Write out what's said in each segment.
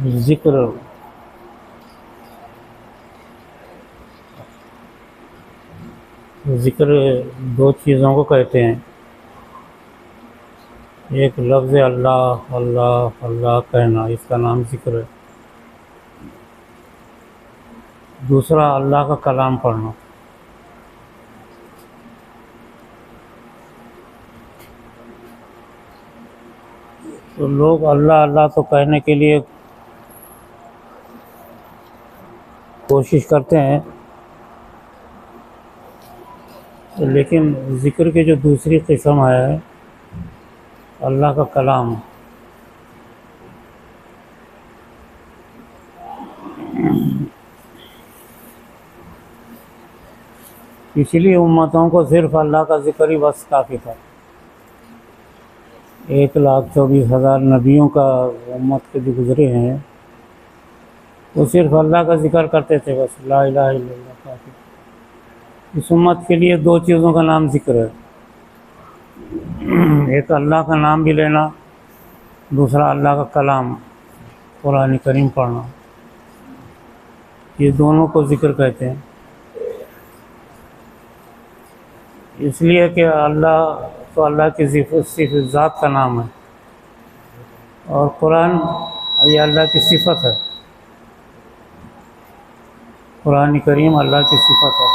ज़िक्र ज़िक्र दो चीज़ों को कहते हैं। एक लफ्ज़ अल्लाह अल्लाह अल्लाह कहना, इसका नाम ज़िक्र है। दूसरा अल्लाह का कलाम पढ़ना। तो लोग अल्लाह अल्लाह तो कहने के लिए कोशिश करते हैं, लेकिन ज़िक्र की जो दूसरी किस्म है अल्लाह का कलाम, पिछली उम्मतों को सिर्फ अल्लाह का ज़िक्र ही बस काफ़ी था। 1,24,000 नबियों का उम्मत के जो गुज़रे हैं वो सिर्फ अल्लाह का ज़िक्र करते थे, बस ला इलाहा इल्लल्लाह काफ़ी। इस उम्मत के लिए दो चीज़ों का नाम ज़िक्र है, एक अल्लाह का नाम भी लेना, दूसरा अल्लाह का कलाम कुरान करीम पढ़ना। ये दोनों को ज़िक्र कहते हैं, इसलिए कि अल्लाह तो अल्लाह की सिर्फ ज़ात का नाम है और कुरान ये अल्लाह की सिफ़त है। कुरान करीम अल्लाह की सिफ़त है,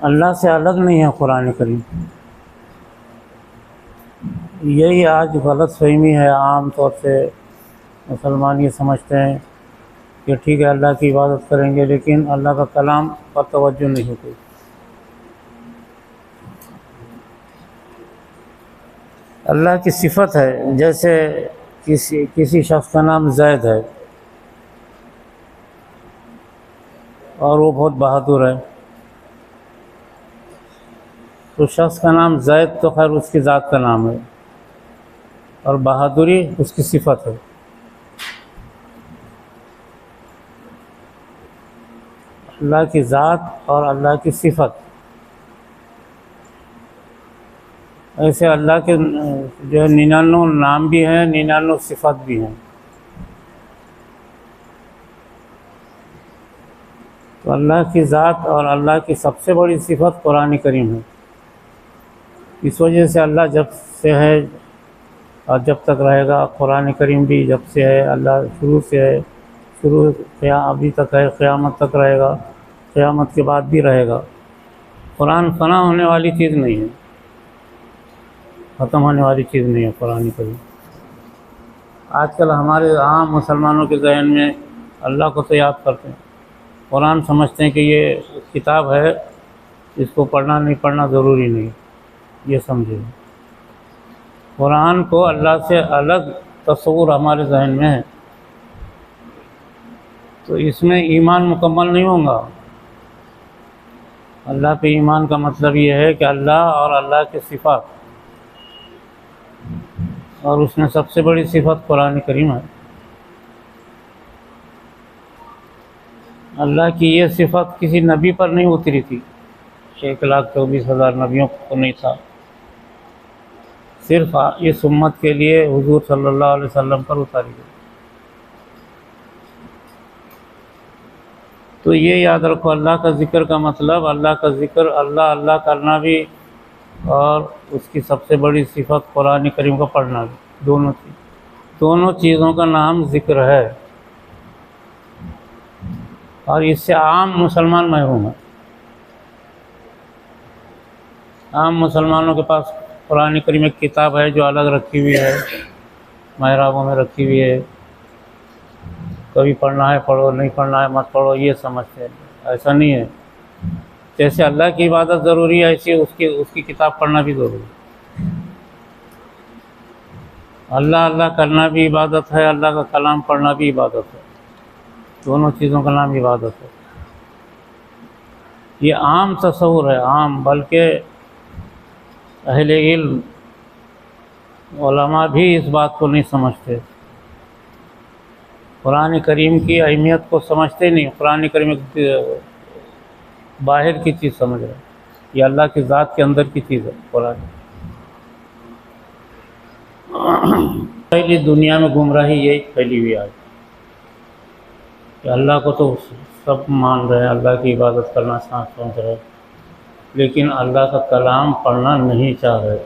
अल्लाह से अलग नहीं है कुरान करीम। यही आज गलतफ़हमी है, आम तौर से मुसलमान ये समझते हैं कि ठीक है अल्लाह की इबादत करेंगे लेकिन अल्लाह का कलाम पर तवज्जो नहीं होती। अल्लाह की सिफ़त है, जैसे किसी शख्स का नाम ज़ैद है और वो बहुत बहादुर है, तो शख्स का नाम ज़ैद तो खैर उसकी ज़ात का नाम है और बहादुरी उसकी सिफ़त है। अल्लाह की ज़ात और अल्लाह की सिफ़त, ऐसे अल्लाह के जो है 99 नाम भी हैं, 99 सिफ़त भी हैं। तो अल्लाह की ज़ात और अल्लाह की सबसे बड़ी सिफ़त कुरान करीम है। इस वजह से अल्लाह जब से है और जब तक रहेगा, कुरान करीम भी जब से है, अल्लाह शुरू से है, शुरू अभी तक है, क़यामत तक रहेगा, क़यामत के बाद भी रहेगा। कुरान फ़ना होने वाली चीज़ नहीं है, ख़त्म होने वाली चीज़ नहीं है कुरान करीम। आजकल हमारे आम मुसलमानों के ज़हन में अल्लाह को तो याद करते हैं, कुरान समझते हैं कि ये किताब है, इसको पढ़ना नहीं पढ़ना ज़रूरी नहीं, ये समझिए। कुरान को अल्लाह से अलग तस्वुर हमारे जहन में है, तो इसमें ईमान मुकम्मल नहीं होगा। अल्लाह पे ईमान का मतलब ये है कि अल्लाह और अल्लाह की सिफ़त, और उसमें सबसे बड़ी सिफ़त कुरान करीम है। अल्लाह की ये सिफ़त किसी नबी पर नहीं उतरी थी, 1,24,000 नबियों को नहीं था, सिर्फ इस उम्मत के लिए हुज़ूर सल्लल्लाहु अलैहि वसल्लम पर उतारी गई। तो ये याद रखो, अल्लाह का ज़िक्र का मतलब अल्लाह का ज़िक्र, अल्लाह अल्लाह करना भी और उसकी सबसे बड़ी सिफ़त कुरान करीम को पढ़ना भी, दोनों चीज़ों का नाम ज़िक्र है और इससे आम मुसलमान महरूम है। आम मुसलमानों के पास कुरान करीम एक किताब है जो अलग रखी हुई है, महराबों में रखी हुई है, कभी पढ़ना है पढ़ो, नहीं पढ़ना है मत पढ़ो, ये समझते हैं। ऐसा नहीं है, जैसे अल्लाह की इबादत ज़रूरी है ऐसे उसकी किताब पढ़ना भी ज़रूरी है। अल्लाह अल्लाह करना भी इबादत है, अल्लाह का कलाम पढ़ना भी इबादत है, दोनों चीज़ों का नाम इबादत है। ये आम तस्वुर है, आम, बल्कि अहले इल्म उलमा भी इस बात को नहीं समझते, कुरान करीम की अहमियत को समझते नहीं। कुरान करीम एक बाहर की चीज़ समझ रहे हैं, ये अल्लाह की ज़ात के अंदर की चीज़ है कुरान। पहली दुनिया में गुमराही यही फैली हुई आज कि अल्लाह को तो सब मान रहे हैं, अल्लाह की इबादत करना समझ रहे हैं, लेकिन अल्लाह का कलाम पढ़ना नहीं चाह रहे।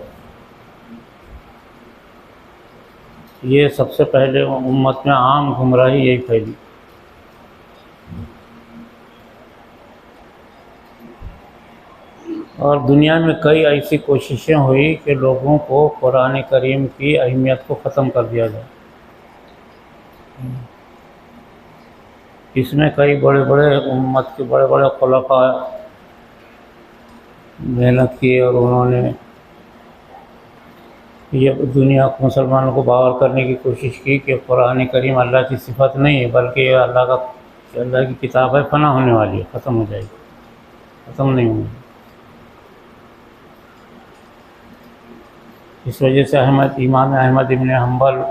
ये सबसे पहले उम्मत में आम गुमराही यही फैली। और दुनिया में कई ऐसी कोशिशें हुई कि लोगों को कुरान करीम की अहमियत को ख़त्म कर दिया जाए। इसमें कई बड़े बड़े उम्मत के बड़े बड़े खुलफा मेहनत की और उन्होंने ये दुनिया को मुसलमानों को बावर करने की कोशिश की कि कुरान करीम अल्लाह की सिफत नहीं है, बल्कि ये अल्लाह की किताब है, फना होने वाली है, ख़त्म हो जाएगी, ख़त्म नहीं होगी। इस वजह से इमाम अहमद इब्न हम्बल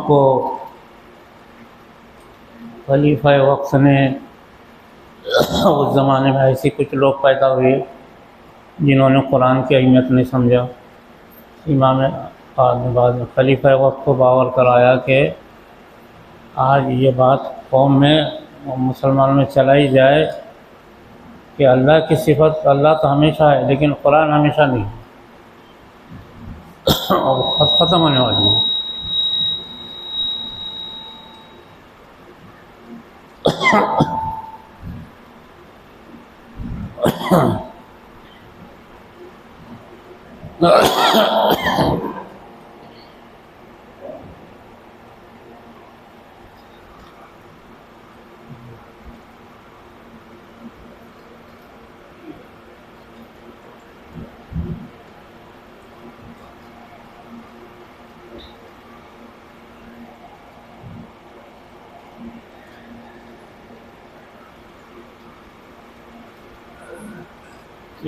को खलीफा वक्त ने उस ज़माने में ऐसे कुछ लोग पैदा हुए जिन्होंने कुरान की अहमियत नहीं समझा। इमाम बाद में खलीफा वक्त को बावर कराया कि आज ये बात कौम में मुसलमानों में चलाई जाए कि अल्लाह की सिफत, अल्लाह तो हमेशा है लेकिन कुरान हमेशा नहीं और ख़त्म होने वाली है।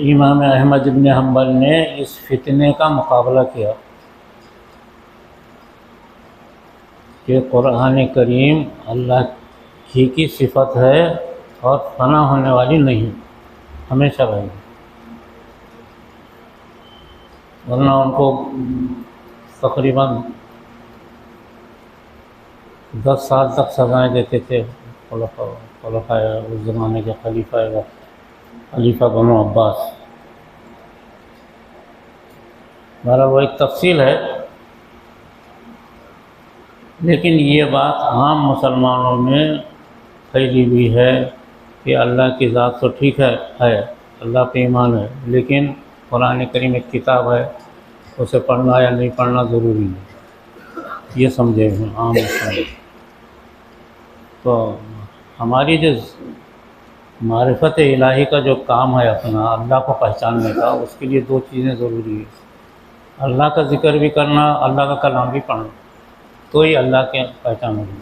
इमाम अहमद इब्न हम्बल ने इस फितने का मुकाबला किया कि कुरान करीम अल्लाह की सिफत है और फना होने वाली नहीं, हमेशा रहेगी। वरना उनको तकरीबन 10 साल तक सजाएं देते थे खुलफा उस ज़माने के खलीफा बनो अब्बास। हमारा वो एक तफसील है, लेकिन ये बात आम मुसलमानों में फैली हुई है कि अल्लाह की ज़ात तो ठीक है अल्लाह पे ईमान है, लेकिन कुरान करीम एक किताब है, उसे पढ़ना या नहीं पढ़ना ज़रूरी है, ये समझे हैं आम मुसलमान। तो हमारी जो मारिफत इलाही का जो काम है अपना अल्लाह को पहचानने का, उसके लिए 2 चीज़ें ज़रूरी है। अल्लाह का ज़िक्र भी करना, अल्लाह का कलाम भी पढ़ना, तो ही अल्लाह के पहचान होगी,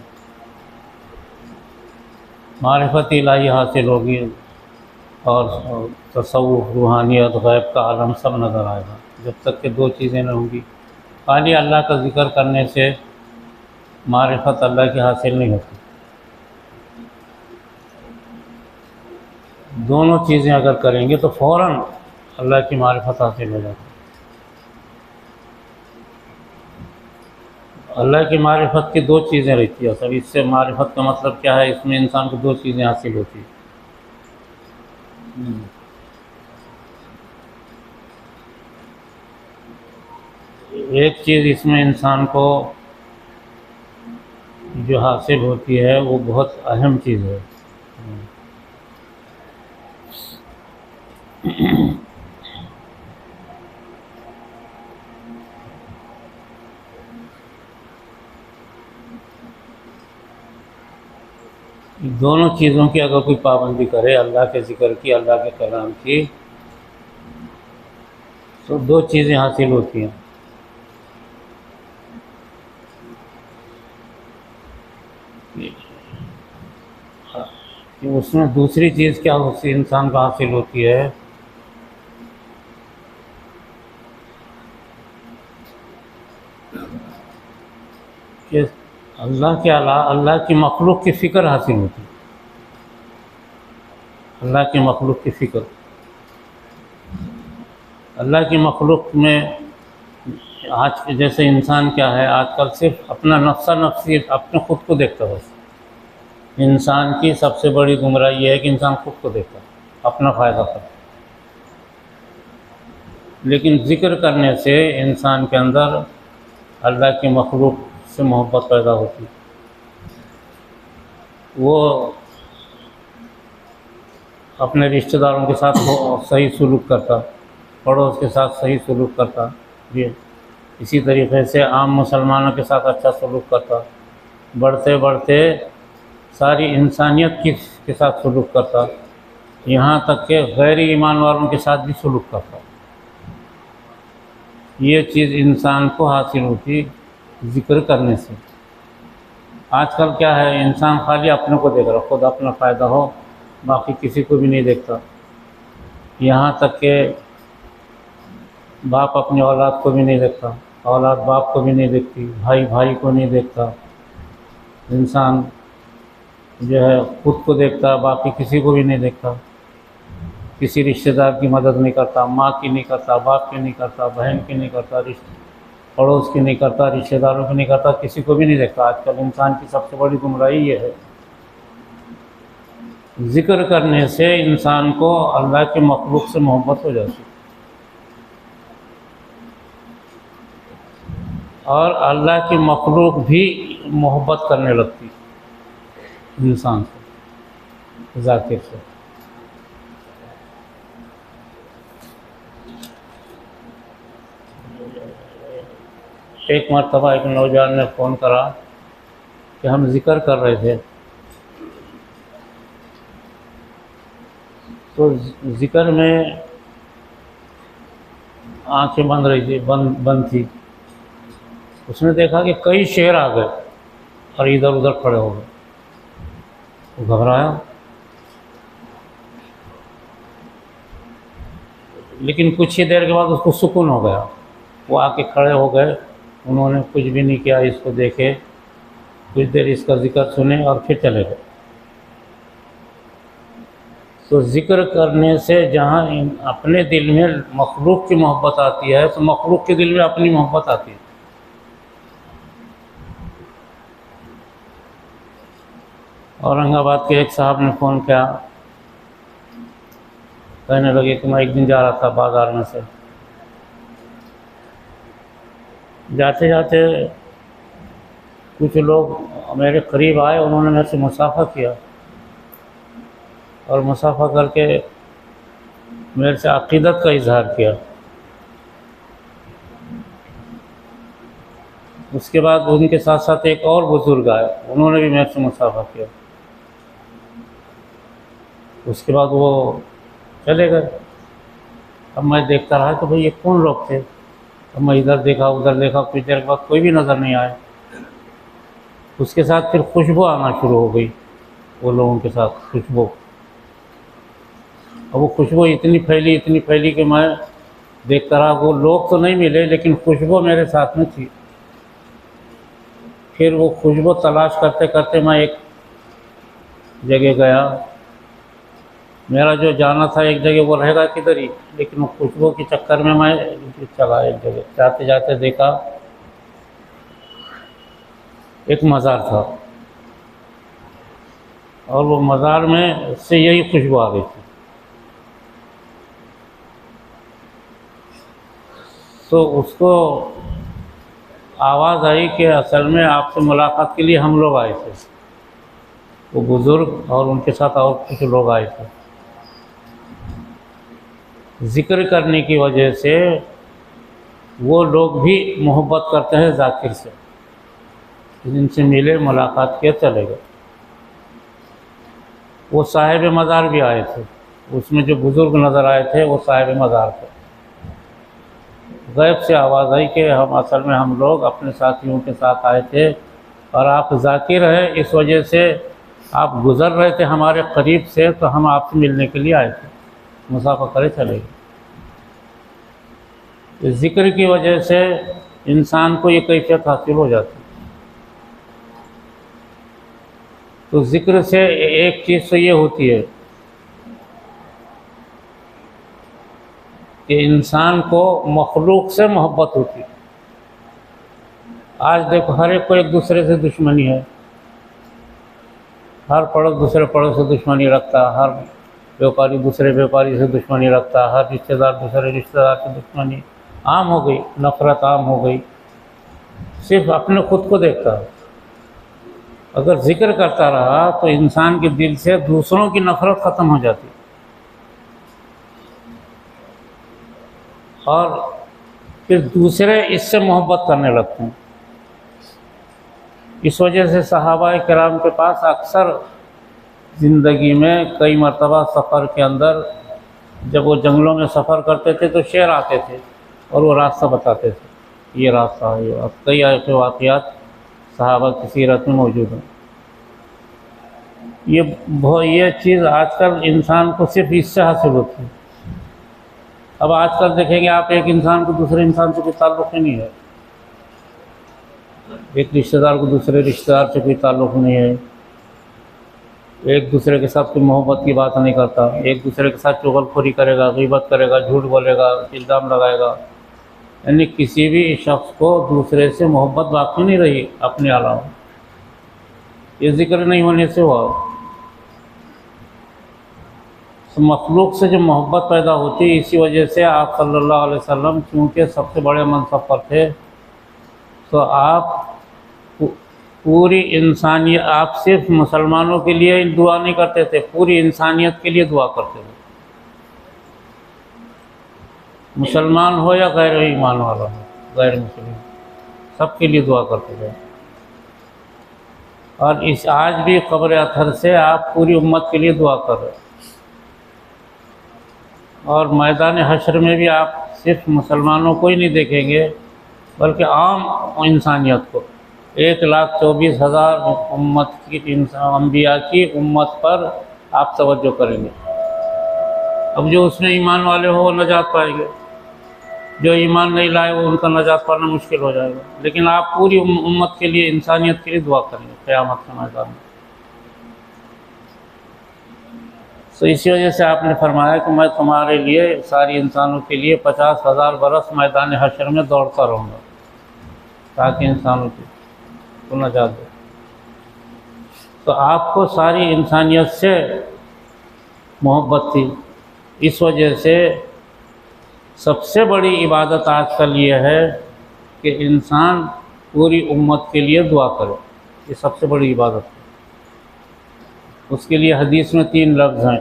मारिफत इलाही हासिल होगी और तसव्वुफ़, रूहानियत, गैब का आलम सब नज़र आएगा। जब तक कि 2 चीज़ें न होंगी, खाली अल्लाह का ज़िक्र करने से मारिफत अल्लाह की हासिल नहीं होती। दोनों चीज़ें अगर करेंगे तो फ़ौरन अल्लाह की मारिफत हासिल हो जाती है। अल्लाह की मारिफत की 2 चीज़ें रहती है असल। इससे मारिफत का मतलब क्या है, इसमें इंसान को 2 चीज़ें हासिल होती हैं। एक चीज़ इसमें इंसान को जो हासिल होती है वो बहुत अहम चीज़ है। दोनों चीज़ों की अगर कोई पाबंदी करे, अल्लाह के ज़िक्र की, अल्लाह के कलाम की, तो 2 चीज़ें हासिल होती हैं। कि उसमें दूसरी चीज़ क्या होती इंसान को हासिल होती है कि अल्लाह के अलावा अल्लाह की मखलूक की फ़िक्र हासिल होती है। अल्लाह की मखलूक की फ़िक्र, अल्लाह की मखलूक में आज के जैसे इंसान क्या है, आजकल सिर्फ अपना नफ्सा नफ्सी अपने खुद को देखता है बस। इंसान की सबसे बड़ी गुमराही ये है कि इंसान खुद को देखता है, अपना फ़ायदा करता है। लेकिन ज़िक्र करने से इंसान के अंदर अल्लाह की मखलूक से मोहब्बत पैदा होती है। वो अपने रिश्तेदारों के साथ सही सलूक करता, पड़ोस के साथ सही सलूक करता, ये इसी तरीके से आम मुसलमानों के साथ अच्छा सलूक करता, बढ़ते बढ़ते सारी इंसानियत के साथ सलूक करता, यहाँ तक कि गैर ईमान वालों के साथ भी सलूक करता। ये चीज़ इंसान को हासिल होती ज़िक्र करने से। आजकल क्या है, इंसान खाली अपने को देख रहा, खुद अपना फ़ायदा हो, बाकी किसी को भी नहीं देखता। यहाँ तक कि बाप अपनी औलाद को भी नहीं देखता, औलाद बाप को भी नहीं देखती, भाई भाई को नहीं देखता। इंसान जो है खुद को देखता, बाकी किसी को भी नहीं देखता। किसी रिश्तेदार की मदद नहीं करता, माँ की नहीं करता, बाप की नहीं करता, बहन की नहीं करता, पड़ोस की नहीं करता, रिश्तेदारों की नहीं करता, किसी को भी नहीं देखता। आजकल इंसान की सबसे बड़ी गुमराही ये है। ज़िक्र करने से इंसान को अल्लाह के मखलूक से मोहब्बत हो जाती है और अल्लाह की मखलूक भी मोहब्बत करने लगती इंसान से, ज़ाकिर से। एक मरतबा एक नौजवान ने फ़ोन करा कि हम ज़िक्र कर रहे थे, तो ज़िक्र में आंखें बंद रही थी, बंद थी। उसने देखा कि कई शेर आ गए और इधर उधर खड़े हो गए। वो घबराया, लेकिन कुछ ही देर के बाद उसको सुकून हो गया। वो आके खड़े हो गए, उन्होंने कुछ भी नहीं किया, इसको देखे, कुछ देर इसका ज़िक्र सुने और फिर चले गए। तो ज़िक्र करने से जहाँ अपने दिल में मखलूक की मोहब्बत आती है, तो मखलूक के दिल में अपनी मोहब्बत आती है। औरंगाबाद के एक साहब ने फ़ोन किया, कहने लगे कि मैं एक दिन जा रहा था बाज़ार में से, जाते जाते कुछ लोग मेरे करीब आए, उन्होंने मेरे से मुसाफ़ा किया और मुसाफ़ा करके मेरे से अक़ीदत का इज़हार किया। उसके बाद उनके साथ साथ एक और बुज़ुर्ग आए, उन्होंने भी मेरे से मुसाफ़ा किया। उसके बाद वो चले गए। अब मैं देखता रहा कि भाई ये कौन लोग थे। अब मैं इधर देखा उधर देखा, कुछ देर के बाद कोई भी नज़र नहीं आया। उसके साथ फिर खुशबू आना शुरू हो गई, वो लोगों के साथ खुशबू। और वो खुशबू इतनी फैली कि मैं देखता रहा। वो लोग तो नहीं मिले, लेकिन खुशबू मेरे साथ में थी। फिर वो खुशबू तलाश करते करते मैं एक जगह गया। मेरा जो जाना था एक जगह, वो रहेगा किधर ही, लेकिन वो खुशबू के चक्कर में मैं चला एक जगह। जाते जाते देखा एक मज़ार था और वो मज़ार में से यही खुशबू आ गई थी। तो उसको आवाज़ आई कि असल में आपसे मुलाकात के लिए हम लोग आए थे। वो बुज़ुर्ग और उनके साथ और कुछ लोग आए थे। ज़िक्र करने की वजह से वो लोग भी मोहब्बत करते हैं ज़ाकिर से, जिनसे मिले, मुलाकात किए, चले गए। वो साहिब मज़ार भी आए थे, उसमें जो बुज़ुर्ग नज़र आए थे वो साहिब मज़ार थे। गैब से आवाज़ आई कि असल में हम लोग अपने साथियों के साथ आए थे और आप ज़ाकिर हैं, इस वजह से आप गुज़र रहे थे हमारे करीब से, तो हम आपसे मिलने के लिए आए थे, मुसाफ़ा करे चले गए। ज़िक्र की वजह से इंसान को ये कैफियत हासिल हो जाती है। तो ज़िक्र से एक चीज़ तो ये होती है कि इंसान को मखलूक से मोहब्बत होती है। आज देखो हर एक को एक दूसरे से दुश्मनी है, हर पड़ोस दूसरे पड़ोस से दुश्मनी रखता है, हर व्यापारी दूसरे व्यापारी से दुश्मनी रखता है, हर रिश्तेदार दूसरे रिश्तेदार से दुश्मनी आम हो गई, नफरत आम हो गई, सिर्फ अपने खुद को देखता है। अगर जिक्र करता रहा तो इंसान के दिल से दूसरों की नफरत ख़त्म हो जाती और फिर दूसरे इससे मोहब्बत करने लगते हैं। इस वजह से सहाबा किराम के पास अक्सर ज़िंदगी में कई मरतबा सफ़र के अंदर जब वो जंगलों में सफ़र करते थे तो शेर आते थे और वो रास्ता बताते थे, ये रास्ता है। अब कई ऐसे वाक़यात सहाबा की सीरत में मौजूद हैं। ये चीज़ आजकल इंसान को सिर्फ इससे हासिल होती है। अब आजकल देखेंगे आप, एक इंसान को दूसरे इंसान से कोई ताल्लुक़ ही नहीं है, एक रिश्तेदार को दूसरे रिश्तेदार से कोई ताल्लुक़ नहीं है, एक दूसरे के साथ कोई मोहब्बत की बात नहीं करता, एक दूसरे के साथ चुगलखोरी करेगा, गीबत करेगा, झूठ बोलेगा, इल्ज़ाम लगाएगा। यानी किसी भी शख्स को दूसरे से मोहब्बत बाकी नहीं रही अपने अलावा, ये जिक्र नहीं होने से हुआ। तो मखलूक से जो मोहब्बत पैदा होती है, इसी वजह से आप सल्लल्लाहु अलैहि वसल्लम चूँकि सबसे बड़े मनसब पर थे, तो आप पूरी इंसानियत, आप सिर्फ मुसलमानों के लिए दुआ नहीं करते थे, पूरी इंसानियत के लिए दुआ करते थे। मुसलमान हो या गैर ईमान वाला हो, गैर मुस्लिम, सबके लिए दुआ करते थे। और इस आज भी क़ब्र अतहर से आप पूरी उम्मत के लिए दुआ कर रहे हैं। और मैदान हश्र में भी आप सिर्फ मुसलमानों को ही नहीं देखेंगे, बल्कि आम इंसानियत को, 1,24,000 उम्मत की अंबिया की उम्मत पर आप तवज्जो करेंगे। अब जो उसमें ईमान वाले हो वो नजात पाएंगे, जो ईमान नहीं लाए वो उनका नजात पाना मुश्किल हो जाएगा। लेकिन आप पूरी उम्मत के लिए, इंसानियत के लिए दुआ करेंगे क़यामत के मैदान में। तो इसी वजह से आपने फरमाया कि मैं तुम्हारे लिए, सारी इंसानों के लिए 50,000 बरस मैदान हश्र में दौड़ता रहूँगा, ताकि इंसानों को नजात दे। तो आपको सारी इंसानियत से मोहब्बत थी, इस वजह से सबसे बड़ी इबादत आजकल ये है कि इंसान पूरी उम्मत के लिए दुआ करे, ये सबसे बड़ी इबादत है। उसके लिए हदीस में 3 लफ्ज़ हैं।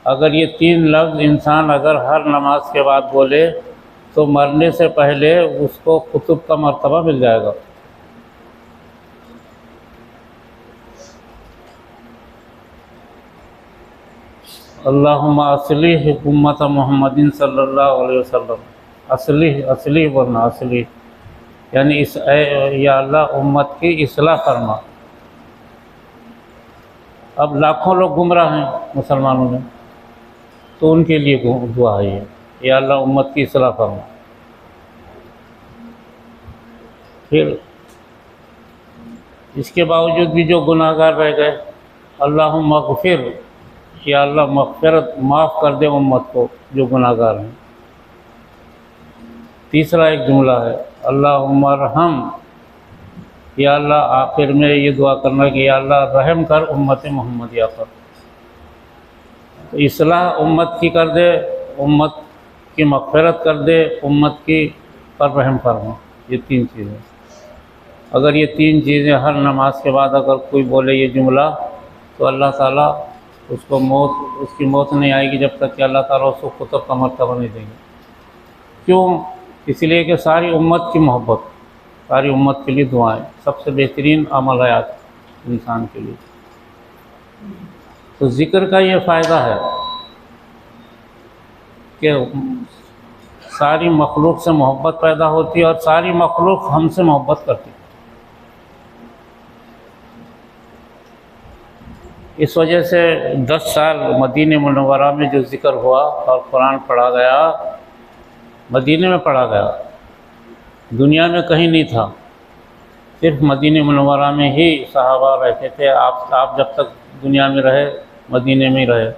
अगर ये 3 लफ्ज़ इंसान अगर हर नमाज के बाद बोले तो मरने से पहले उसको कुतुब का मर्तबा मिल जाएगा। अल्लाहुम्मा अस्लिह उम्मत मुहम्मदिन सल्लल्लाहु अलैहि वसल्लम, अस्लिह वरना अस्लिह, यानी या अल्लाह उम्मत की इस्लाह फरमा। अब लाखों लोग गुमराह हैं मुसलमानों में, तो उनके लिए दुआ है ये, या अल्लाह उम्मत की इस्लाह फरमा। फिर इसके बावजूद भी जो गुनाहगार रह गए, अल्लाहुम्मा मग़फ़िर, या अल्लाह मग़फ़िरत, माफ़ कर दे उम्मत को जो गुनाहगार हैं। तीसरा एक जुमला है, अल्लाहुम्मा रहम, या अल्लाह आखिर में ये दुआ करना कि या अल्लाह रहम कर उम्मत मुहम्मदिया पर। तो इस्लाह उम्मत की कर दे, उम्मत की मग़फ़िरत कर दे, उम्मत की पर रहम फरमा। ये 3 चीज़ें, अगर ये 3 चीज़ें हर नमाज के बाद अगर कोई बोले ये जुमला, तो अल्लाह ताला उसको उसकी मौत नहीं आएगी जब तक कि अल्लाह ताला उसको कुतुब का मर्तबा नहीं देंगे। क्यों? इसलिए कि सारी उम्मत की मोहब्बत, सारी उम्मत के लिए दुआएं सबसे बेहतरीन अमल है आज इंसान के लिए। तो ज़िक्र का ये फ़ायदा है कि सारी मखलूक से मोहब्बत पैदा होती है और सारी मखलूक हमसे मोहब्बत करती है। इस वजह से 10 साल मदीने मुनव्वरा में जो ज़िक्र हुआ और कुरान पढ़ा गया, मदीने में पढ़ा गया, दुनिया में कहीं नहीं था, सिर्फ मदीने मुनव्वरा में ही सहाबा रहते थे। आप जब तक दुनिया में रहे, मदीने में ही रहे,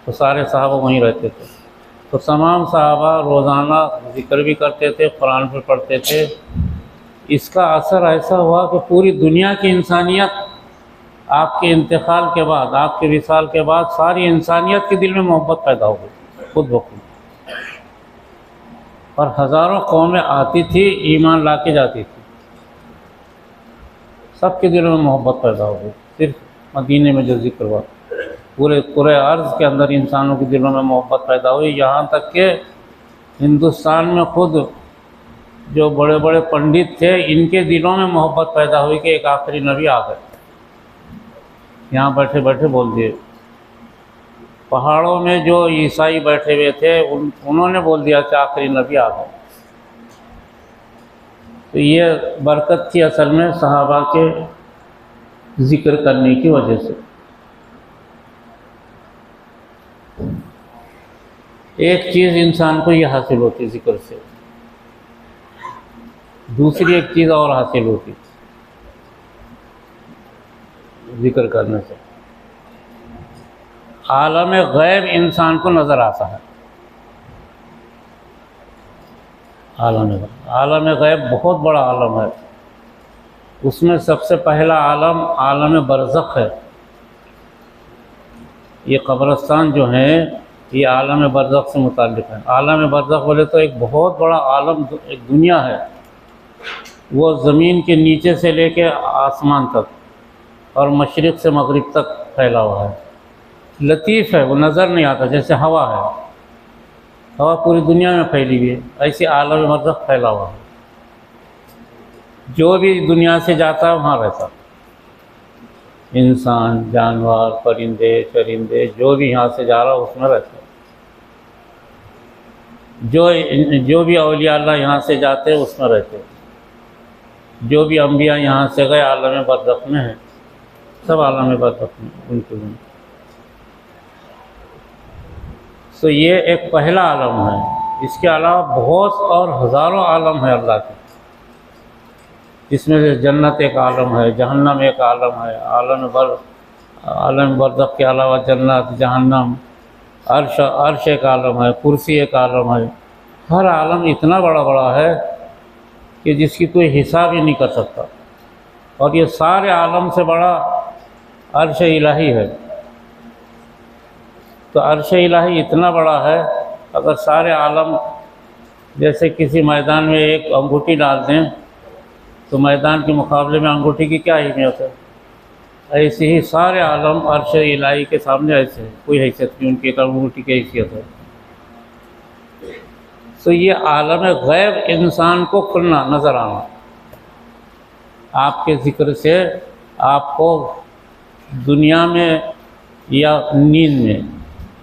तो सारे सहाबा वहीं रहते थे। तो तमाम सहाबा रोज़ाना ज़िक्र भी करते थे, कुरान भी पढ़ते थे, इसका असर ऐसा हुआ कि पूरी दुनिया की इंसानियत आपके इंतकाल के बाद, आपके विसाल के बाद सारी इंसानियत के दिल में मोहब्बत पैदा हो गई खुद ब खुद। और हज़ारों कौमें आती थी, ईमान ला के जाती थी, सबके दिलों में मोहब्बत पैदा हो गई। सिर्फ मदीने में जो जिक्र हुआ, पूरे अर्ज़ के अंदर इंसानों के दिलों में मोहब्बत पैदा हुई। यहाँ तक कि हिंदुस्तान में खुद जो बड़े बड़े पंडित थे, इनके दिलों में मोहब्बत पैदा हुई कि एक आखिरी नबी आ गए। यहाँ बैठे बैठे बोल दिए। पहाड़ों में जो ईसाई बैठे हुए थे उन्होंने बोल दिया कि आखिरी नबी आ गए। तो ये बरकत थी असल में सहाबा के ज़िक्र करने की वजह से। एक चीज़ इंसान को ये हासिल होती ज़िक्र से, दूसरी एक चीज़ और हासिल होती ज़िक्र करने से। आलम गैब इंसान को नज़र आता है। आलम गैब बहुत बड़ा आलम है। उसमें सबसे पहला आलम आलम बरज़ख है। ये कब्रिस्तान जो है ये आलम बरज़ख से मुताल्लिक़ है। आलम बरज़ख बोले तो एक बहुत बड़ा आलम, एक दुनिया है। वो ज़मीन के नीचे से लेके आसमान तक और मशरिक़ से मगरिब तक फैला हुआ है। लतीफ़ है, वो नज़र नहीं आता। जैसे हवा है, हवा पूरी दुनिया में फैली हुई है, ऐसे आलम बरज़ख फैला हुआ है। जो भी दुनिया से जाता है वहाँ रहता, इंसान, जानवर, परिंदे, चरिंदे, जो भी यहाँ से जा रहा है उसमें रहता। जो भी औलिया अल्लाह यहाँ से जाते हैं उसमें रहते। जो भी अम्बिया यहाँ से गए आलम बरज़ख में है, सब आलम बरज़ख में उनके में। तो ये एक पहला आलम है। इसके अलावा बहुत और हज़ारों आलम है अल्लाह के, जिसमें से जन्नत एक आलम है, जहन्नम एक आलम है। आलम बरज़ख के अलावा जन्नत, जहन्नम, अर्श एक आलम है, कुर्सी एक आलम है। हर आलम इतना बड़ा बड़ा है कि जिसकी कोई हिसाब ही नहीं कर सकता। और ये सारे आलम से बड़ा अर्श इलाही है। तो अर्श इलाही इतना बड़ा है, अगर सारे आलम जैसे किसी मैदान में एक अंगूठी डाल दें तो मैदान के मुकाबले में अंगूठी की क्या अहमियत है, ऐसे ही सारे आलम अर्श इलाही के सामने ऐसे है, कोई हैसियत नहीं उनकी, एक अंगूठी की हैसियत है। तो ये आलम गैब इंसान को खुलना, नज़र आना। आपके ज़िक्र से आपको दुनिया में या नींद में,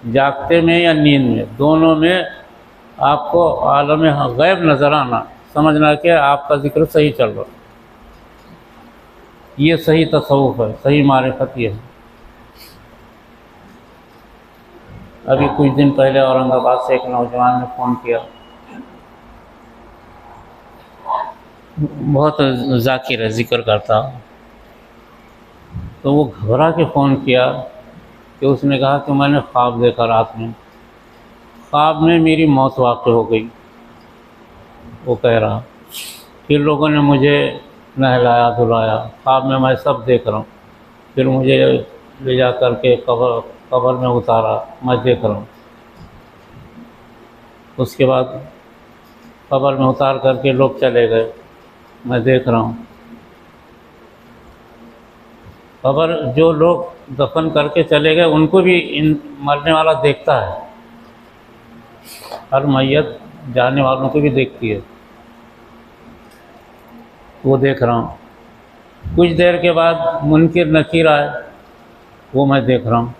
जागते में या नींद में, दोनों में आपको आलम गैब नज़र आना, समझना कि आपका ज़िक्र सही चल रहा। ये सही तसव्वुफ़ है, सही मारिफत ये है। अभी कुछ दिन पहले औरंगाबाद से एक नौजवान ने फ़ोन किया, बहुत ज़ाकिर है, ज़िक्र करता। तो वो घबरा के फ़ोन किया कि उसने कहा कि मैंने ख्वाब देखा रात में, ख्वाब में मेरी मौत वाक़ हो गई। वो कह रहा, फिर लोगों ने मुझे नहलाया धुलाया, ख्वाब में मैं सब देख रहा हूँ। फिर मुझे ले जा कर के कब्र में उतारा, मैं देख रहा हूँ। उसके बाद कब्र में उतार करके लोग चले गए, मैं देख रहा हूँ। कब्र जो लोग दफन करके चले गए उनको भी इन मरने वाला देखता है। हर मैयत जाने वालों को भी देखती है। वो देख रहा हूँ। कुछ देर के बाद मुनकिर नकीर आए, वो मैं देख रहा हूँ।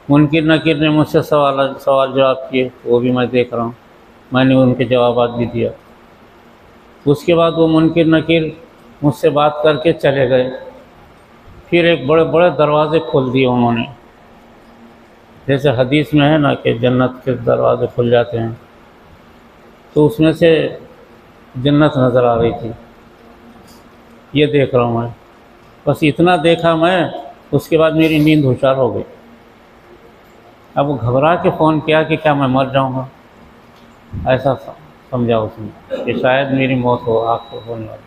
मुनकिर नकीर ने मुझसे सवाल जवाब किए, वो भी मैं देख रहा हूँ। मैंने उनके जवाबात भी दिया। उसके बाद वो मुनकिर नकीर मुझसे बात करके चले गए। फिर एक बड़े बड़े दरवाज़े खोल दिए उन्होंने, जैसे हदीस में है ना कि जन्नत के दरवाज़े खुल जाते हैं, तो उसमें से जन्नत नज़र आ रही थी। ये देख रहा हूँ मैं, बस इतना देखा मैं। उसके बाद मेरी नींद होशियार हो गई। अब वो घबरा के फ़ोन किया कि क्या मैं मर जाऊँगा, ऐसा समझा उसने कि शायद मेरी मौत हो, आपको होने वाली।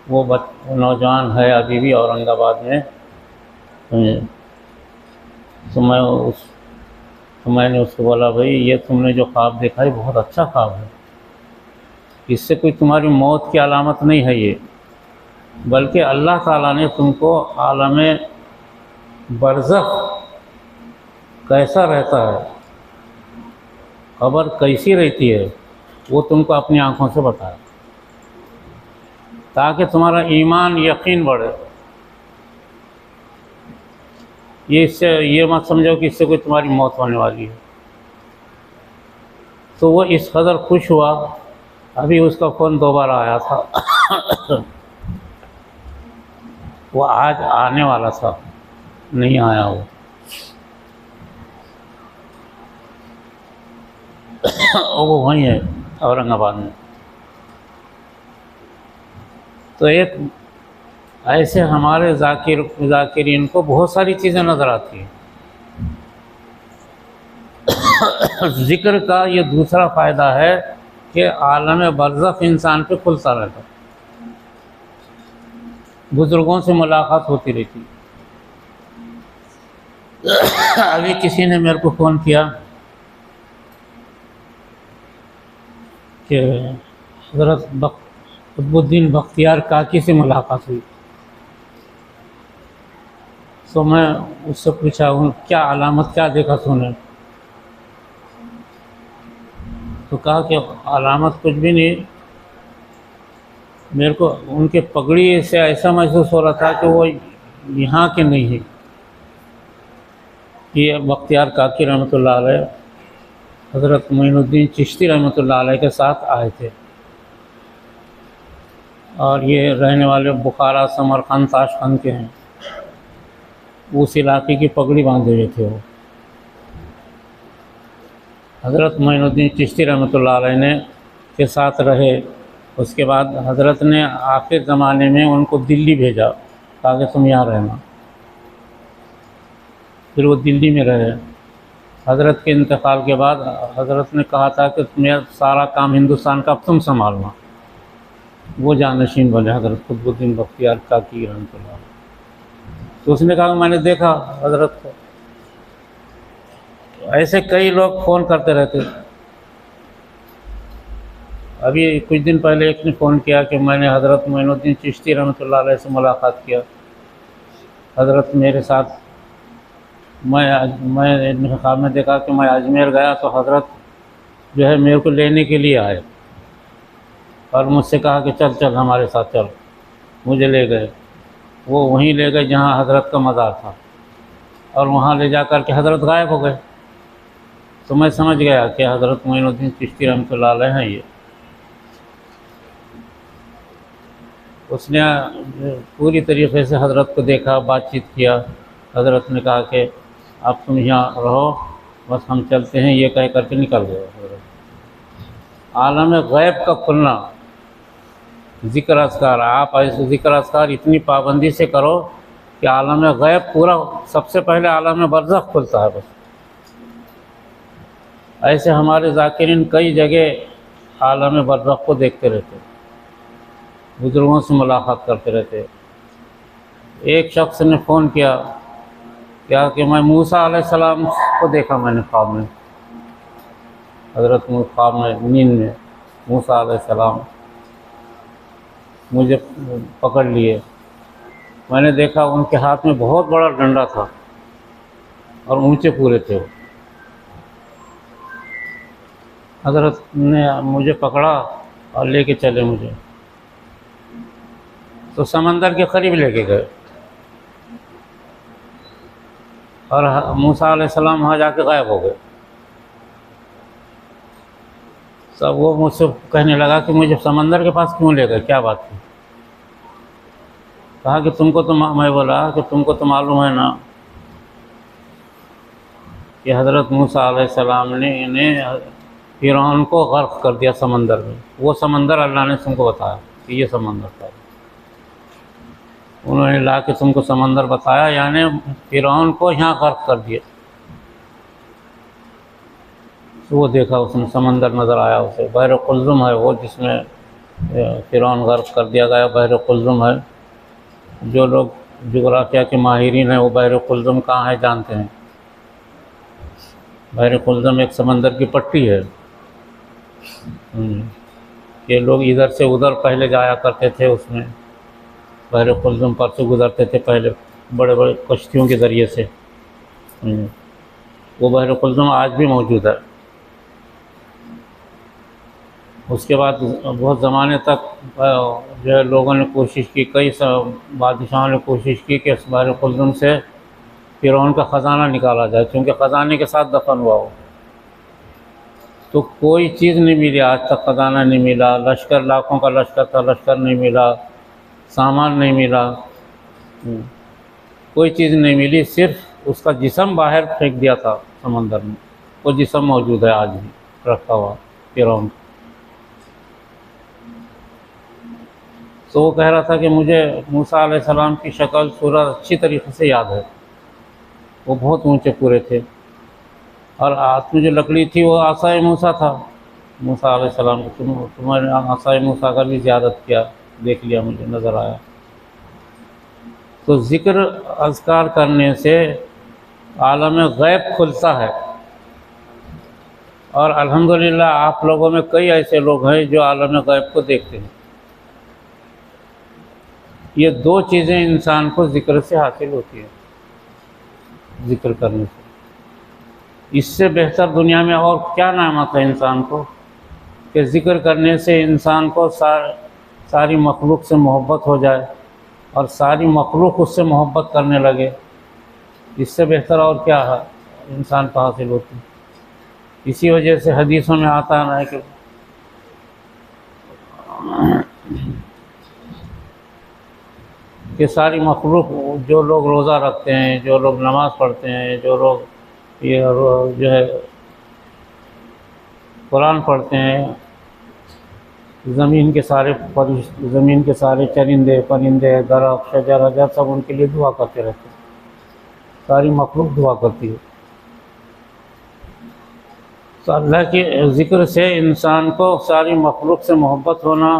वो नौजवान है अभी भी औरंगाबाद में। समझे? तो मैंने उसको बोला, भाई ये तुमने जो ख्वाब देखा है बहुत अच्छा ख्वाब है, इससे कोई तुम्हारी मौत की अलामत नहीं है ये, बल्कि अल्लाह ताला ने तुमको आलम बरज़ख कैसा रहता है, खबर कैसी रहती है, वो तुमको अपनी आँखों से बताया, ताकि तुम्हारा ईमान यकीन बढ़े। ये मत समझो कि इससे कोई तुम्हारी मौत होने वाली है। तो वो इस कदर खुश हुआ, अभी उसका फ़ोन दोबारा आया था वो आज आने वाला था, नहीं आया वो वो वहीं है औरंगाबाद में। तो एक ऐसे हमारे ज़ाकिरीन को बहुत सारी चीज़ें नज़र आती हैं। ज़िक्र का ये दूसरा फ़ायदा है कि आलम बरज़ख इंसान पे खुलता रहता, बुज़ुर्गों से मुलाकात होती रहती। अभी किसी ने मेरे को फ़ोन किया कि हज़रत कुतुबुद्दीन बख्तियार काकी से मुलाकात हुई। तो मैं उससे पूछा, उन क्या अलामत क्या देखा तूने? तो कहा कि अलामत कुछ भी नहीं, मेरे को उनके पगड़ी से ऐसा महसूस हो रहा था कि वो यहाँ के नहीं है। ये बख्तियार काकी रहमतुल्लाह अलैह हज़रत मोइनुद्दीन चिश्ती रहमतुल्लाह अलैह के साथ आए थे, और ये रहने वाले बुखारा समरकंद ताशकंद के हैं। उस इलाके की पगड़ी बांधे हुए थे वो। हज़रत मोइनुद्दीन चिश्ती रहमतुल्लाह अलैह ने के साथ रहे। उसके बाद हज़रत ने आखिर ज़माने में उनको दिल्ली भेजा, ताकि तुम यहाँ रहना। फिर वो दिल्ली में रहे। हज़रत के इंतकाल के बाद हज़रत ने कहा था कि तुम्हें सारा काम हिंदुस्तान का अब तुम संभालना। वो जानशीन बने हज़रत कुतुबुद्दीन बख्तियार काकी रहमतुल्लाह। तो उसने कहा मैंने देखा हज़रत को। ऐसे कई लोग फ़ोन करते रहते। अभी कुछ दिन पहले एक ने फ़ोन किया कि मैंने हज़रत मोइनुद्दीन चिश्ती रहमतुल्लाह अलैह से मुलाकात किया। हज़रत मेरे साथ, मैं ख्वाब में देखा कि मैं अजमेर गया तो हज़रत जो है मेरे को लेने के लिए आए और मुझसे कहा कि चल चल हमारे साथ चल। मुझे ले गए, वो वहीं ले गए जहाँ हज़रत का मज़ार था, और वहाँ ले जा कर के हज़रत गायब हो गए। तो मैं समझ गया कि हज़रत मोइनुद्दीन चिश्ती रहमतुल्लाह अलैह हैं ये। उसने पूरी तरीक़े से हज़रत को देखा, बातचीत किया। हज़रत ने कहा कि अब तुम यहाँ रहो, बस हम चलते हैं, ये कह करके निकल गए हज़रत। आलम ग़ैब का खुलना, ज़िक्र अस्कार, आप ऐसे ज़िक्र अस्कार इतनी पाबंदी से करो कि आलम ग़ैब पूरा, सबसे पहले आलम बरज़ख खुलता है। बस ऐसे हमारे ज़ाकिरीन कई जगह आलम बरज़ख को देखते रहते, बुज़ुर्गों से मुलाकात करते रहते। एक शख्स ने फ़ोन किया क्या कि मैं मूसा अलैहिस्सलाम को देखा मैंने ख्वाब में, हज़रत ख्वाब में नींद में मूसा अलैहिस्सलाम मुझे पकड़ लिए। मैंने देखा उनके हाथ में बहुत बड़ा डंडा था और ऊंचे पूरे थे। हज़रत ने मुझे पकड़ा और लेके चले मुझे, तो समंदर के करीब लेके गए, और मूसा अलैहिस्सलाम वहाँ जाके गायब हो गए। सब वो मुझसे कहने लगा कि मुझे समंदर के पास क्यों ले गए, क्या बात थी? कहा कि तुमको तो, मैं बोला कि तुमको तो मालूम है ना कि हज़रत मूसा अलैहिस्सलाम ने फ़िरौन को गर्क कर दिया समंदर में। वो समंदर अल्लाह ने तुमको बताया कि ये समंदर था। उन्होंने ला के तुमको समंदर बताया, यानी फ़िरौन को यहाँ गर्क कर दिया। तो वो देखा, उसने समंदर नज़र आया उसे, बहर कुल्ज़ुम है वो, जिसमें फ़िरौन गर्क कर दिया गया। बहर कुल्ज़ुम है, जो लोग जुग़राफ़िया के माहिरीन हैं वो बहर कुल्ज़ुम कहाँ है जानते हैं। बहर कुल्ज़ुम एक समंदर की पट्टी है। ये लोग इधर से उधर पहले जाया करते थे, उसमें बहर कुल्ज़ुम पर से गुज़रते थे पहले बड़े बड़े कश्तियों के ज़रिए से। वो बहर कुल्ज़ुम आज भी मौजूद है। उसके बाद बहुत ज़माने तक जो है लोगों ने कोशिश की, कई बादशाहों ने कोशिश की कि इस बहर कुल्ज़ुम से फ़िरौन का ख़जाना निकाला जाए, क्योंकि ख़जाने के साथ दफन हुआ हो। तो कोई चीज़ नहीं मिली, आज तक ख़जाना नहीं मिला। लश्कर, लाखों का लश्कर था, लश्कर नहीं मिला, सामान नहीं मिला, कोई चीज़ नहीं मिली। सिर्फ उसका जिस्म बाहर फेंक दिया था समंदर में। वो जिस्म मौजूद है आज भी रखा हुआ फ़िरौन। तो वो कह रहा था कि मुझे मूसा अलैहिस्सलाम की शक्ल सूरत अच्छी तरीक़े से याद है। वो बहुत ऊँचे पूरे थे और हाथ में जो लकड़ी थी वो आसाए मूसा था। मूसा अलैहिस्सलाम को तुम्हारे आसाए मूसा का भी ज़ियारत किया, देख लिया, मुझे नज़र आया। तो ज़िक्र अज़कार करने से आलम ग़ैब खुलता है। और अल्हम्दुलिल्लाह आप लोगों में कई ऐसे लोग हैं जो आलम ग़ैब को देखते हैं। ये दो चीज़ें इंसान को ज़िक्र से हासिल होती हैं, ज़िक्र करने से। इससे बेहतर दुनिया में और क्या नेमत है इंसान को कि ज़िक्र करने से इंसान को सारी मखलूक से मोहब्बत हो जाए और सारी मखलूक उससे मोहब्बत करने लगे। इससे बेहतर और क्या है इंसान को हासिल होती है। इसी वजह से हदीसों में आता है कि सारी मखलूक, जो लोग रोज़ा रखते हैं, जो लोग नमाज़ पढ़ते हैं, जो लोग ये जो है कुरान पढ़ते हैं, ज़मीन के सारे चरिंदे परिंदे, दरख्त, शजर अजर सब उनके लिए दुआ करते रहते हैं। सारी मखलूक दुआ करती है। तो अल्लाह के ज़िक्र से इंसान को सारी मखलूक से मोहब्बत होना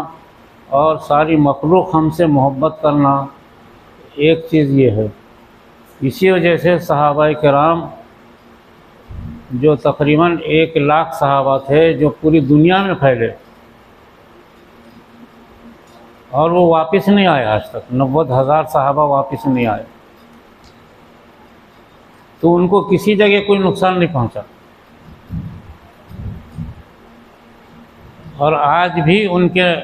और सारी मखलूक हमसे मोहब्बत करना, एक चीज़ ये है। इसी वजह से सहाबाए किराम, जो तकरीबन 1 लाख सहाबा थे जो पूरी दुनिया में फैले, और वो वापस नहीं आए आज तक। 90,000 सहाबा वापस नहीं आए, तो उनको किसी जगह कोई नुकसान नहीं पहुंचा। और आज भी उनके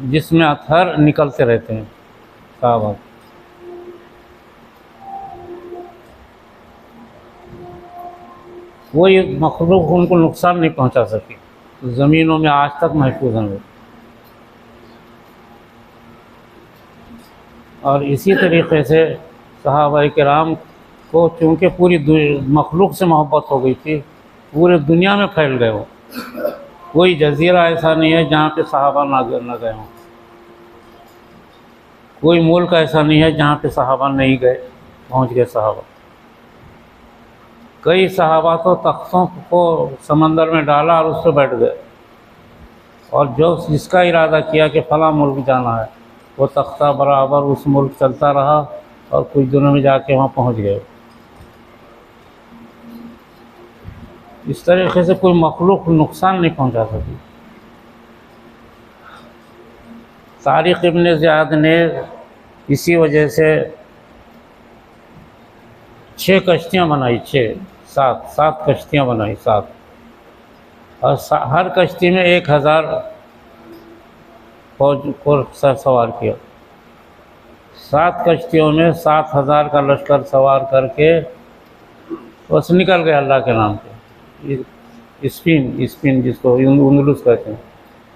जिस्म अतहर निकलते रहते हैं सहाबा। कोई मखलूक उनको नुकसान नहीं पहुंचा सकी, ज़मीनों में आज तक महफूज हैं वो। और इसी तरीक़े से सहाबाए किराम को चूँकि पूरी मखलूक से मोहब्बत हो गई थी, पूरे दुनिया में फैल गए वो। कोई जज़ीरा ऐसा नहीं है जहाँ पे सहाबा ना गए हों, कोई मुल्क ऐसा नहीं है जहाँ पे सहाबा नहीं गए, पहुँच गए सहाबा। कई सहाबा तो तख्तों को समंदर में डाला और उस पर बैठ गए, और जो जिसका इरादा किया कि फ़लाँ मुल्क जाना है, वो तख्ता बराबर उस मुल्क चलता रहा और कुछ दिनों में जाके वहाँ पहुँच गए। इस तरीक़े से कोई मखलूक नुकसान नहीं पहुँचा सकी। तारिक़ इब्न ज़ियाद ने इसी वजह से 6 कश्तियाँ बनाई, 7 कश्तियाँ बनाई, 7, और हर कश्ती में 1000 फौज को सवार किया। 7 कश्तियों में 7000 का लश्कर सवार करके बस निकल गए अल्लाह के नाम पे। स्पेन जिसको अंदलुस कहते हैं,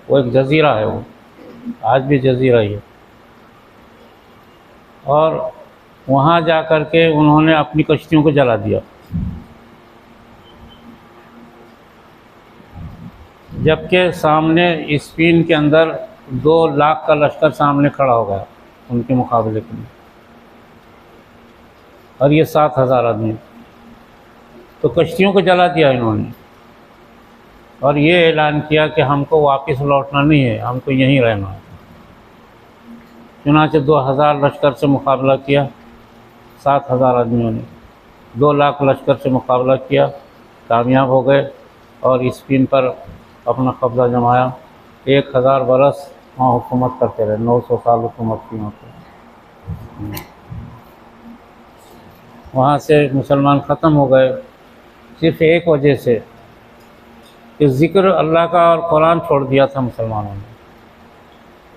वो एक जज़ीरा है, वो आज भी जज़ीरा ही है। और वहाँ जा कर के उन्होंने अपनी कश्तियों को जला दिया, जबकि सामने स्पेन के अंदर 2 लाख का लश्कर सामने खड़ा हो गया उनके मुकाबले के लिए, और ये 7000 आदमी। तो कश्तियों को जला दिया इन्होंने। और ये ऐलान किया कि हमको वापस लौटना नहीं है, हमको यहीं रहना है। चुनांचे 2000 लश्कर से मुकाबला किया, 7000 आदमियों ने 2 लाख लश्कर से मुकाबला किया, कामयाब हो गए और स्पेन पर अपना कब्ज़ा जमाया। 1000 बरस वहाँ हुकूमत करते रहे, 900 साल हुकूमत की वहाँ पर। वहाँ से मुसलमान ख़त्म हो गए सिर्फ़ एक वजह से कि ज़िक्र अल्लाह का और कुरान छोड़ दिया था मुसलमानों ने।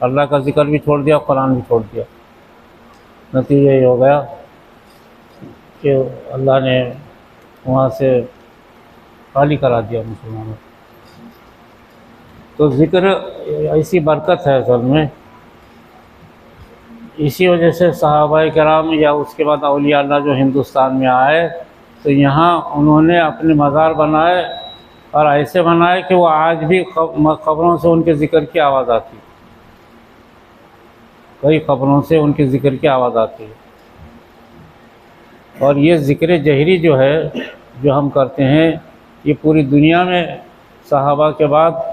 अल्लाह का ज़िक्र भी छोड़ दिया, कुरान भी छोड़ दिया। नतीजा ये हो गया कि अल्लाह ने वहाँ से खाली करा दिया मुसलमानों को। तो ज़िक्र ऐसी बरकत है असल में, इसी वजह से सहाबाए किराम या उसके बाद औलिया अल्लाह जो हिंदुस्तान में आए तो यहाँ उन्होंने अपने मज़ार बनाए और ऐसे बनाए कि वो आज भी ख़बरों से उनके ज़िक्र की आवाज़ आती है। कई ख़बरों से उनके ज़िक्र की आवाज़ आती है। और ये ज़िक्र जहरी जो है, जो हम करते हैं, ये पूरी दुनिया में सहाबा के बाद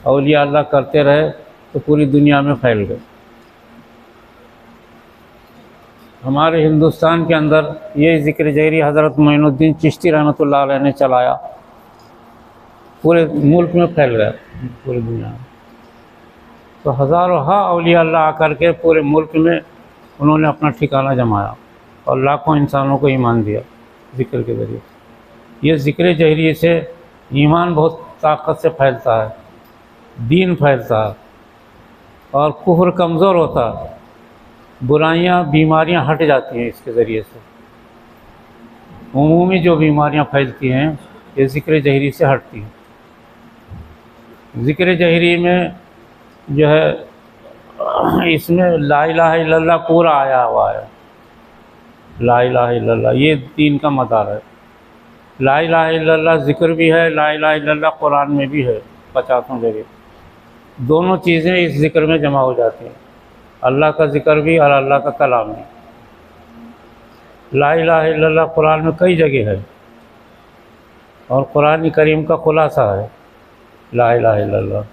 औलिया अल्लाह करते रहे तो पूरी दुनिया में फैल गए। हमारे हिंदुस्तान के अंदर ये ज़िक्र जहरी हज़रत मोइनुद्दीन चिश्ती रहमतुल्लाह अलैह ने चलाया, पूरे मुल्क में फैल गया, पूरी दुनिया में। तो हज़ारों औलिया अल्लाह आकर के पूरे मुल्क में उन्होंने अपना ठिकाना जमाया और लाखों इंसानों को ईमान दिया ज़िक्र के ज़रिए। ये ज़िक्र जहरी से ईमान बहुत ताकत से फैलता है, दीन फैलता है और कुफ्र कमज़ोर होता है, बुराइयाँ बीमारियाँ हट जाती हैं इसके ज़रिए से। उमूमी जो बीमारियाँ फैलती हैं ये ज़िक्र जहरी से हटती हैं। ज़िक्र जहरी में जो है, इसमें ला इलाहा इल्लल्लाह पूरा आया हुआ है। ला इलाहा इल्लल्लाह ये दीन का मदार है। ला इलाहा इल्लल्लाह ज़िक्र भी है, ला इलाहा इल्लल्लाह कुरान में भी है 50 जगह। दोनों चीज़ें इस ज़िक्र में जमा हो जाती हैं, अल्लाह का ज़िक्र भी और अल्लाह का कलाम भी। ला इलाहा इल्लल्लाह कुरान में कई जगह है और कुरान करीम का खुलासा है ला इलाहा इल्लल्लाह।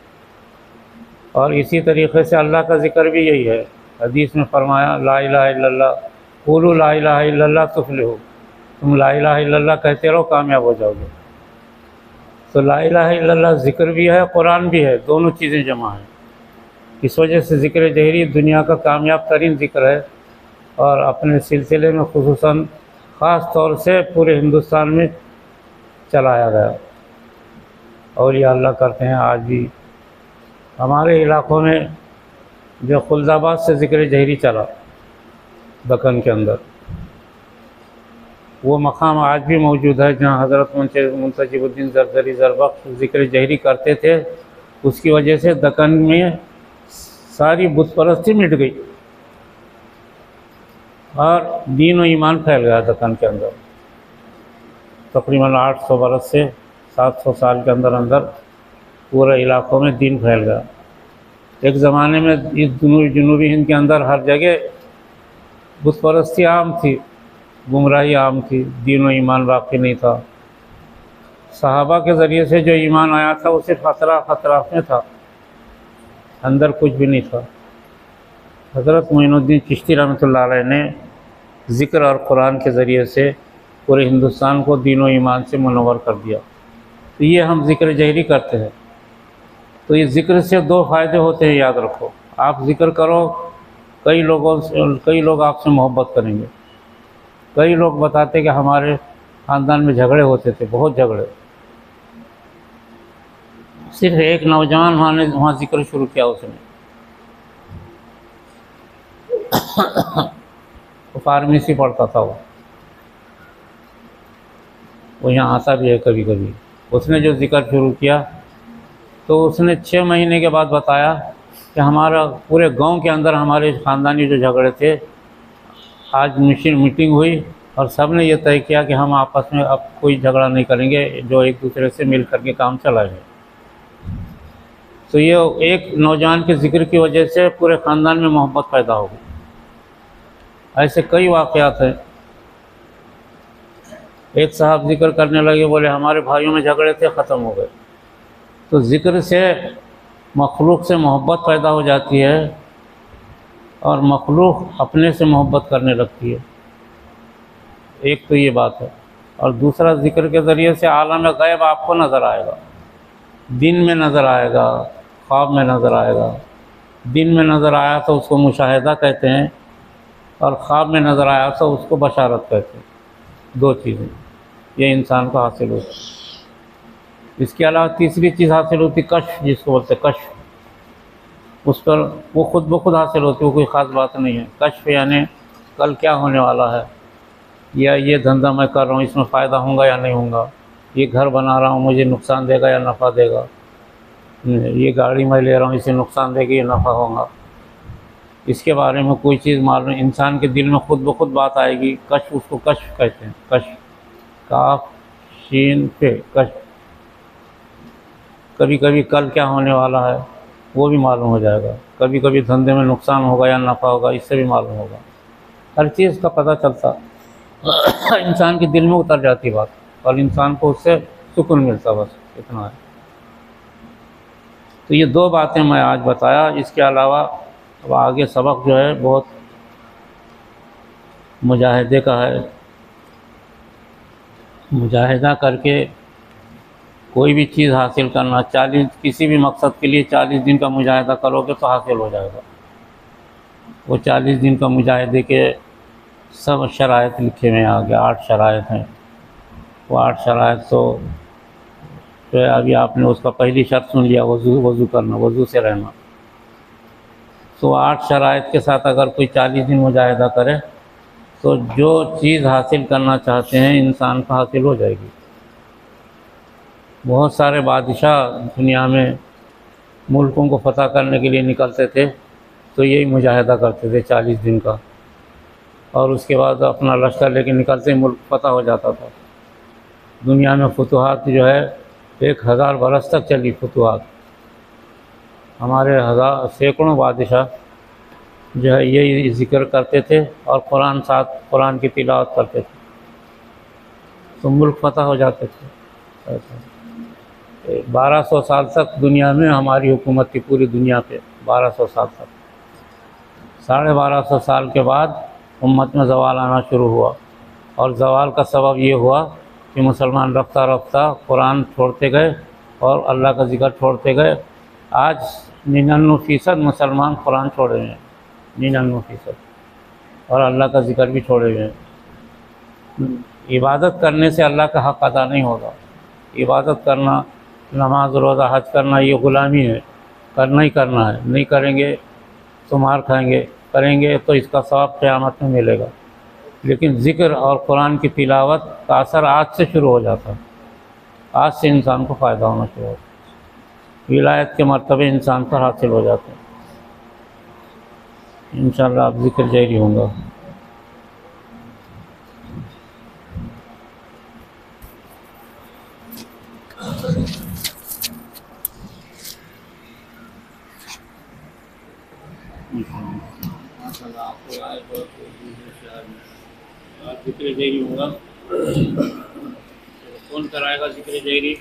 और इसी तरीक़े से अल्लाह का ज़िक्र भी यही है। हदीस में फरमाया ला इलाहा इल्लल्लाह क़ूलू ला इलाहा इल्लल्लाह तुफ़्लिहू, तुम ला इलाहा इल्लल्लाह कहते रहो कामयाब हो जाओगे। तो ला इलाहा इल्लल्लाह ज़िक्र भी है, कुरान भी है, दोनों चीज़ें जमा हैं। इस वजह से ज़िक्र जहरी दुनिया का कामयाब तरीन ज़िक्र है और अपने सिलसिले में खुसूसन ख़ास तौर से पूरे हिंदुस्तान में चलाया गया। औलिया अल्लाह करते हैं आज भी। हमारे इलाक़ों में जो खुलदाबाद से ज़िक्र जहरी चला दक्कन के अंदर, वो मकाम आज भी मौजूद है जहाँ हज़रत मुंतजिबुद्दीन ज़रज़री ज़रबख्श ज़िक्र जहरी करते थे। उसकी वजह से दक्कन में सारी बुत परस्ती मिट गई और दीन और ईमान फैल गया दक्कन के अंदर। तकरीबन 800 बरस से 700 साल के अंदर अंदर पूरे इलाक़ों में दीन फैल गया। एक ज़माने में इस जनूबी हिंद के अंदर हर जगह बुत परस्ती आम थी, गुमराही आम थी, दीन और ईमान बाकी नहीं था। सहाबा के ज़रिए से जो ईमान आया था वो सिर्फ अतराफ़ में था, अंदर कुछ भी नहीं था। हज़रत मोइनुद्दीन चिश्ती रहमतुल्लाह अलैह ने ज़िक्र और कुरान के ज़रिए से पूरे हिंदुस्तान को दीन और ईमान से मुनव्वर कर दिया। तो ये हम ज़िक्र जहरी करते हैं। तो ये ज़िक्र से 2 फ़ायदे होते हैं, याद रखो। आप ज़िक्र करो, कई लोग आपसे मोहब्बत करेंगे। कई लोग बताते कि हमारे ख़ानदान में झगड़े होते थे, बहुत झगड़े। सिर्फ एक नौजवान वहाँ ज़िक्र शुरू किया उसने, वो फार्मेसी पढ़ता था, वो यहाँ आता भी है कभी कभी। उसने जो ज़िक्र शुरू किया तो उसने 6 महीने के बाद बताया कि हमारा पूरे गांव के अंदर हमारे ख़ानदानी जो झगड़े थे, आज मीटिंग हुई और सब ने ये तय किया कि हम आपस में अब कोई झगड़ा नहीं करेंगे, जो एक दूसरे से मिल करके काम चलाएंगे। तो ये एक नौजवान के ज़िक्र की वजह से पूरे ख़ानदान में मोहब्बत पैदा हो गई। ऐसे कई वाक़यात हैं। एक साहब ज़िक्र करने लगे, बोले हमारे भाइयों में झगड़े थे, ख़त्म हो गए। तो ज़िक्र से मखलूक से मोहब्बत पैदा हो जाती है और मखलूक अपने से मोहब्बत करने लगती है। एक तो ये बात है। और दूसरा, ज़िक्र के ज़रिए से आलम ग़ैब आपको नज़र आएगा, दिन में नज़र आएगा, ख्वाब में नज़र आएगा। दिन में नज़र आया तो उसको मुशाहिदा कहते हैं और ख्वाब में नज़र आया तो उसको बशारत कहते हैं। दो चीज़ें ये इंसान को हासिल होती है। इसके अलावा तीसरी चीज़ हासिल होती कश्फ, जिसको बोलते कश्फ। उस पर वो खुद ब खुद हासिल होती है, वो कोई ख़ास बात नहीं है। कश्फ यानी कल क्या होने वाला है, या ये धंधा मैं कर रहा हूँ इसमें फ़ायदा होगा या नहीं होगा, ये घर बना रहा हूँ मुझे नुकसान देगा या नफ़ा देगा, ये गाड़ी मैं ले रहा हूँ इसे नुकसान देगी या नफ़ा होगा, इसके बारे में कोई चीज़ मालूम। इंसान के दिल में खुद ब खुद बात आएगी। कश्फ, उसको कश्फ कहते हैं। कश्फ, काफ शीन पे कश्फ। कभी कभी कल क्या होने वाला है वो भी मालूम हो जाएगा, कभी कभी धंधे में नुकसान होगा या नफ़ा होगा इससे भी मालूम होगा। हर चीज़ का पता चलता इंसान के दिल में उतर जाती बात और इंसान को उससे सुकून मिलता, बस इतना है। तो ये दो बातें मैं आज बताया। इसके अलावा अब आगे सबक जो है बहुत मुजाहिदे का है। मुजाहिदा करके कोई भी चीज़ हासिल करना, 40 किसी भी मकसद के लिए 40 दिन का मुजाहिदा करोगे तो हासिल हो जाएगा। वो 40 दिन का मुजाहिदे के सब शराइत लिखे हुए हैं आगे, 8 शराइत हैं। वो 8 शराइत तो अभी आपने उसका पहली शर्त सुन लिया, वज़ू करना, वज़ू से रहना। तो 8 शराइत के साथ अगर कोई 40 दिन मुजाहिदा करे तो जो चीज़ हासिल करना चाहते हैं इंसान को हासिल हो जाएगी। बहुत सारे बादशाह दुनिया में मुल्कों को फ़तह करने के लिए निकलते थे तो यही मुजाहिदा करते थे 40 दिन का, और उसके बाद अपना लश्कर लेके निकलते मुल्क फ़तह हो जाता था। दुनिया में फतूहात जो है 1000 बरस तक चली फतूहात। हमारे सैकड़ों बादशाह जो है यही ज़िक्र करते थे और कुरान की तिलावत करते थे तो मुल्क फ़तह हो जाते थे। 1200 साल तक दुनिया में हमारी हुकूमत थी, पूरी दुनिया पे 1200 साल तक। 1250 साल के बाद उम्मत में ज़वाल आना शुरू हुआ, और ज़वाल का सबब ये हुआ कि मुसलमान रफ्ता रफ्ता कुरान छोड़ते गए और अल्लाह का ज़िक्र छोड़ते गए। आज 99% मुसलमान कुरान छोड़े हुए हैं, 99%, और अल्लाह का ज़िक्र भी छोड़े हुए हैं। इबादत करने से अल्लाह का हक़ अदा नहीं होगा। इबादत करना, नमाज रोज़ा हज करना ये ग़ुलामी है, करना ही करना है। नहीं करेंगे तो मार खाएंगे, करेंगे तो इसका सवाब क़यामत में मिलेगा। लेकिन ज़िक्र और कुरान की तिलावत का असर आज से शुरू हो जाता है। आज से इंसान को फ़ायदा होना शुरू होता है, विलायत के मर्तबे इंसान पर हासिल हो जाते हैं। इंशाअल्लाह अब ज़िक्र जारी होगा। ज़िक्र जारी होगा। कौन कराएगा ज़िक्र जारी?